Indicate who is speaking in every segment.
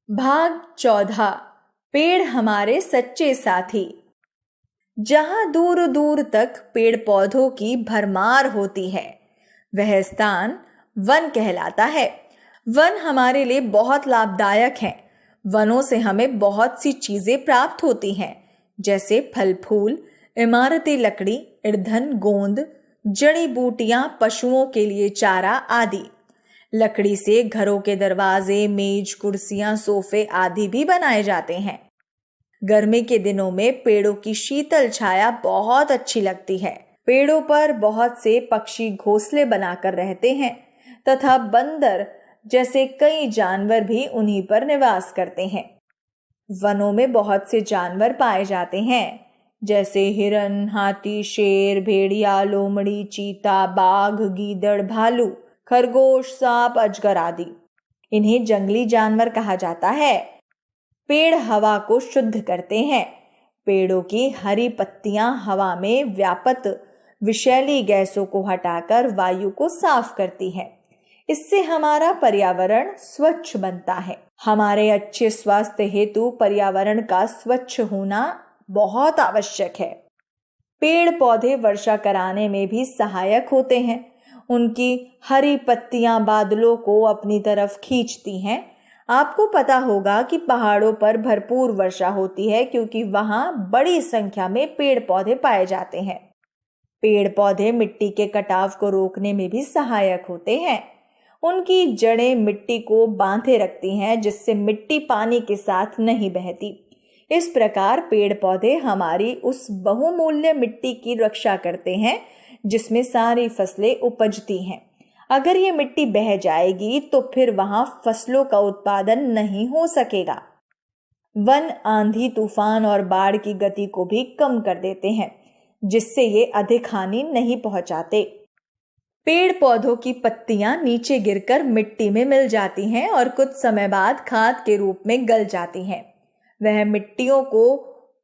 Speaker 1: भाग 14। पेड़ हमारे सच्चे साथी। जहां दूर दूर तक पेड़ पौधों की भरमार होती है, वह स्थान वन कहलाता है। वन हमारे लिए बहुत लाभदायक है। वनों से हमें बहुत सी चीजें प्राप्त होती हैं, जैसे फल फूल, इमारती लकड़ी, ईंधन, गोंद, जड़ी बूटियां, पशुओं के लिए चारा आदि। लकड़ी से घरों के दरवाजे, मेज, कुर्सियां, सोफे आदि भी बनाए जाते हैं। गर्मी के दिनों में पेड़ों की शीतल छाया बहुत अच्छी लगती है। पेड़ों पर बहुत से पक्षी घोंसले बनाकर रहते हैं तथा बंदर जैसे कई जानवर भी उन्हीं पर निवास करते हैं। वनों में बहुत से जानवर पाए जाते हैं, जैसे हिरन, हाथी, शेर, भेड़िया, लोमड़ी, चीता, बाघ, गीदड़, भालू, खरगोश, सांप, अजगर आदि। इन्हें जंगली जानवर कहा जाता है। पेड़ हवा को शुद्ध करते हैं। पेड़ों की हरी पत्तियां हवा में व्याप्त विषैली गैसों को हटाकर वायु को साफ करती है। इससे हमारा पर्यावरण स्वच्छ बनता है। हमारे अच्छे स्वास्थ्य हेतु पर्यावरण का स्वच्छ होना बहुत आवश्यक है। पेड़ पौधे वर्षा कराने में भी सहायक होते हैं। उनकी हरी पत्तियां बादलों को अपनी तरफ खींचती हैं। आपको पता होगा कि पहाड़ों पर भरपूर वर्षा होती है, क्योंकि वहां बड़ी संख्या में पेड़ पौधे पाए जाते हैं। पेड़ पौधे मिट्टी के कटाव को रोकने में भी सहायक होते हैं। उनकी जड़ें मिट्टी को बांधे रखती हैं, जिससे मिट्टी पानी के साथ नहीं बहती। इस प्रकार पेड़ पौधे हमारी उस बहुमूल्य मिट्टी की रक्षा करते हैं जिसमें सारी फसलें उपजती हैं। अगर ये मिट्टी बह जाएगी तो फिर वहां फसलों का उत्पादन नहीं हो सकेगा। वन आंधी, तूफान और बाढ़ की गति को भी कम कर देते हैं, जिससे ये अधिक हानि नहीं पहुंचाते। पेड़ पौधों की पत्तियां नीचे गिरकर मिट्टी में मिल जाती हैं और कुछ समय बाद खाद के रूप में गल जाती हैं। वह मिट्टियों को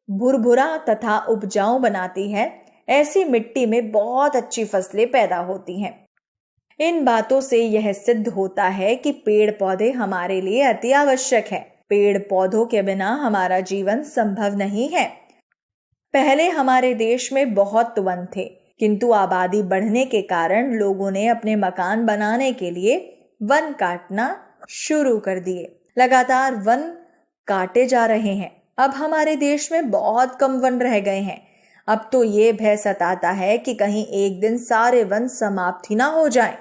Speaker 1: भुरभुरा तथा उपजाऊ बनाती है। ऐसी मिट्टी में बहुत अच्छी फसलें पैदा होती हैं। इन बातों से यह सिद्ध होता है कि पेड़ पौधे हमारे लिए अति आवश्यक है। पेड़ पौधों के बिना हमारा जीवन संभव नहीं है। पहले हमारे देश में बहुत वन थे, किंतु आबादी बढ़ने के कारण लोगों ने अपने मकान बनाने के लिए वन काटना शुरू कर दिए। लगातार वन काटे जा रहे हैं। अब हमारे देश में बहुत कम वन रह गए हैं। अब तो ये भय सताता है कि कहीं एक दिन सारे वन समाप्त ही ना हो जाएं।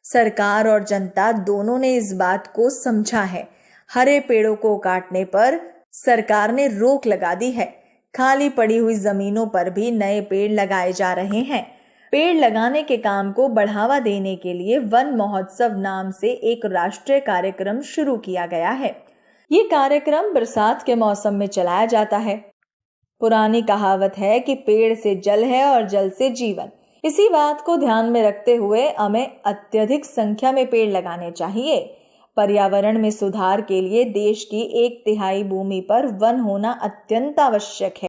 Speaker 1: सरकार और जनता दोनों ने इस बात को समझा है। हरे पेड़ों को काटने पर सरकार ने रोक लगा दी है। खाली पड़ी हुई जमीनों पर भी नए पेड़ लगाए जा रहे हैं। पेड़ लगाने के काम को बढ़ावा देने के लिए वन महोत्सव नाम से एक राष्ट्रीय कार्यक्रम शुरू किया गया है। ये कार्यक्रम बरसात के मौसम में चलाया जाता है। पुरानी कहावत है कि पेड़ से जल है और जल से जीवन। इसी बात को ध्यान में रखते हुए हमें अत्यधिक संख्या में पेड़ लगाने चाहिए। पर्यावरण में सुधार के लिए देश की 1/3 भूमि पर वन होना अत्यंत आवश्यक है।